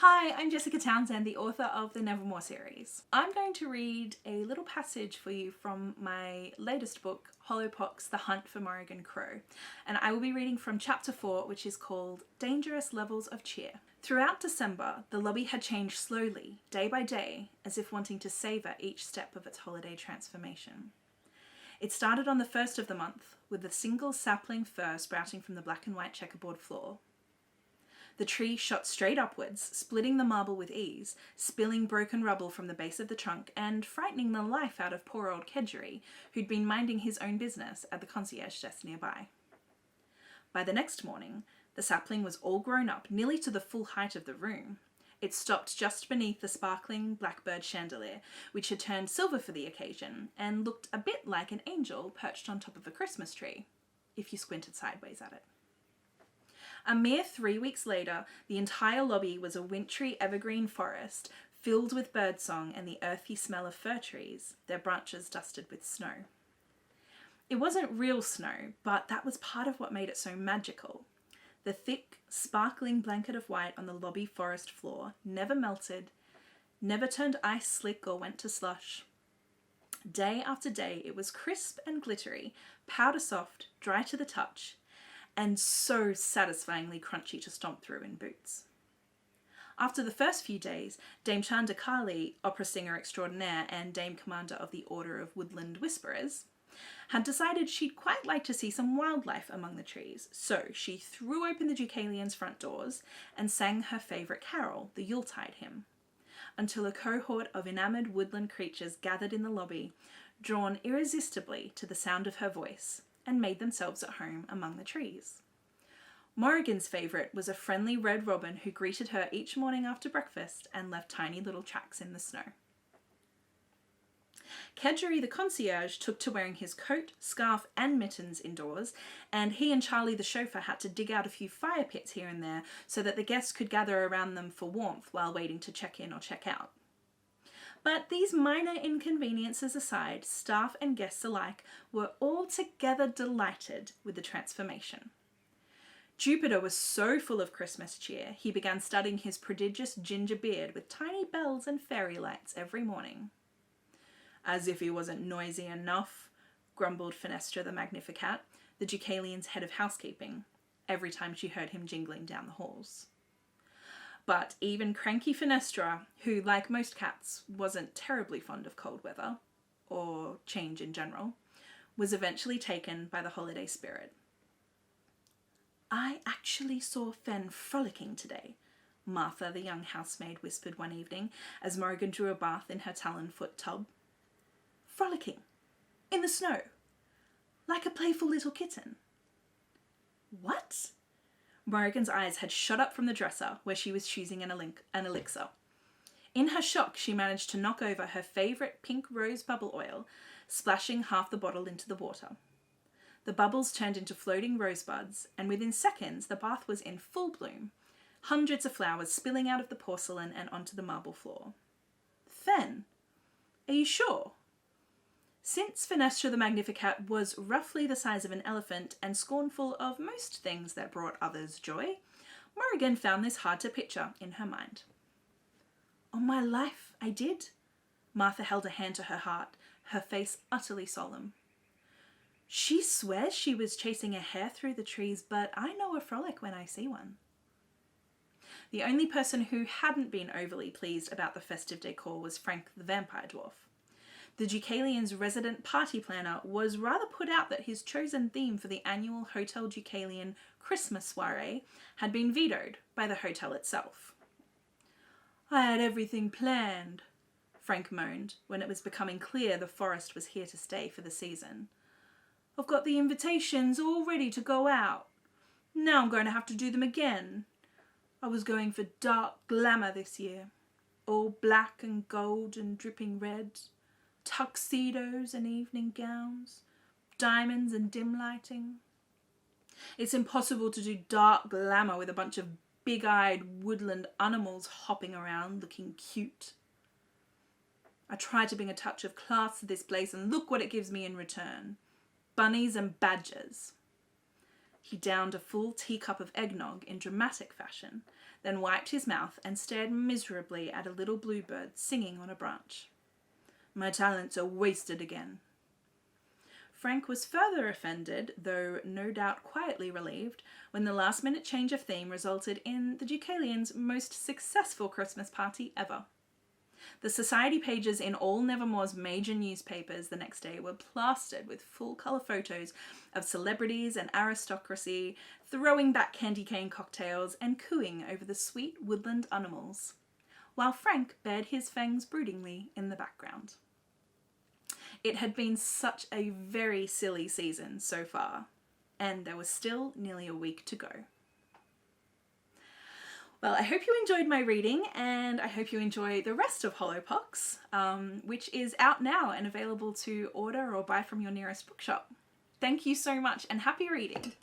Hi, I'm Jessica Townsend, the author of the Nevermoor series. I'm going to read a little passage for you from my latest book, Hollowpox, The Hunt for Morrigan Crow, and I will be reading from chapter 4, which is called Dangerous Levels of Cheer. Throughout December, the lobby had changed slowly, day by day, as if wanting to savour each step of its holiday transformation. It started on the first of the month, with a single sapling fir sprouting from the black and white checkerboard floor. The tree shot straight upwards, splitting the marble with ease, spilling broken rubble from the base of the trunk and frightening the life out of poor old Kedgeree, who'd been minding his own business at the concierge desk nearby. By the next morning, the sapling was all grown up, nearly to the full height of the room. It stopped just beneath the sparkling blackbird chandelier, which had turned silver for the occasion, and looked a bit like an angel perched on top of a Christmas tree, if you squinted sideways at it. A mere 3 weeks later, the entire lobby was a wintry evergreen forest filled with birdsong and the earthy smell of fir trees, their branches dusted with snow. It wasn't real snow, but that was part of what made it so magical. The thick, sparkling blanket of white on the lobby forest floor never melted, never turned ice slick or went to slush. Day after day, it was crisp and glittery, powder soft, dry to the touch, and so satisfyingly crunchy to stomp through in boots. After the first few days, Dame Chandakali, opera singer extraordinaire and Dame Commander of the Order of Woodland Whisperers, had decided she'd quite like to see some wildlife among the trees, so she threw open the Deucalion's front doors and sang her favourite carol, the Yuletide hymn, until a cohort of enamoured woodland creatures gathered in the lobby, drawn irresistibly to the sound of her voice, and made themselves at home among the trees. Morrigan's favourite was a friendly red robin who greeted her each morning after breakfast and left tiny little tracks in the snow. Kedgeree the concierge took to wearing his coat, scarf and mittens indoors, and he and Charlie the chauffeur had to dig out a few fire pits here and there so that the guests could gather around them for warmth while waiting to check in or check out. But these minor inconveniences aside, staff and guests alike were altogether delighted with the transformation. Jupiter was so full of Christmas cheer, he began studding his prodigious ginger beard with tiny bells and fairy lights every morning. As if he wasn't noisy enough, grumbled Fenestra the Magnificat, the Deucalion's head of housekeeping, every time she heard him jingling down the halls. But even cranky Fenestra, who, like most cats, wasn't terribly fond of cold weather, or change in general, was eventually taken by the holiday spirit. "I actually saw Fen frolicking today," Martha, the young housemaid, whispered one evening as Morrigan drew a bath in her talon-foot tub. "Frolicking. In the snow. Like a playful little kitten." "What?" Morrigan's eyes had shot up from the dresser where she was choosing an elixir. In her shock, she managed to knock over her favourite pink rose bubble oil, splashing half the bottle into the water. The bubbles turned into floating rosebuds, and within seconds the bath was in full bloom, hundreds of flowers spilling out of the porcelain and onto the marble floor. "Fen? Are you sure?" Since Fenestra the Magnificat was roughly the size of an elephant and scornful of most things that brought others joy, Morrigan found this hard to picture in her mind. "On my life, I did." Martha held a hand to her heart, her face utterly solemn. "She swears she was chasing a hare through the trees, but I know a frolic when I see one." The only person who hadn't been overly pleased about the festive decor was Frank the Vampire Dwarf. The Deucalion's resident party planner was rather put out that his chosen theme for the annual Hotel Deucalion Christmas soiree had been vetoed by the hotel itself. "I had everything planned," Frank moaned when it was becoming clear the forest was here to stay for the season. "I've got the invitations all ready to go out. Now I'm going to have to do them again. I was going for dark glamour this year, all black and gold and dripping red. Tuxedos and evening gowns, diamonds and dim lighting. It's impossible to do dark glamour with a bunch of big-eyed woodland animals hopping around looking cute. I tried to bring a touch of class to this place and look what it gives me in return. Bunnies and badgers." He downed a full teacup of eggnog in dramatic fashion, then wiped his mouth and stared miserably at a little bluebird singing on a branch. "My talents are wasted again." Frank was further offended, though no doubt quietly relieved, when the last-minute change of theme resulted in the Deucalions' most successful Christmas party ever. The society pages in all Nevermoor's major newspapers the next day were plastered with full-colour photos of celebrities and aristocracy throwing back candy cane cocktails and cooing over the sweet woodland animals, while Frank bared his fangs broodingly in the background. It had been such a very silly season so far, and there was still nearly a week to go. Well, I hope you enjoyed my reading, and I hope you enjoy the rest of Hollowpox, which is out now and available to order or buy from your nearest bookshop. Thank you so much, and happy reading!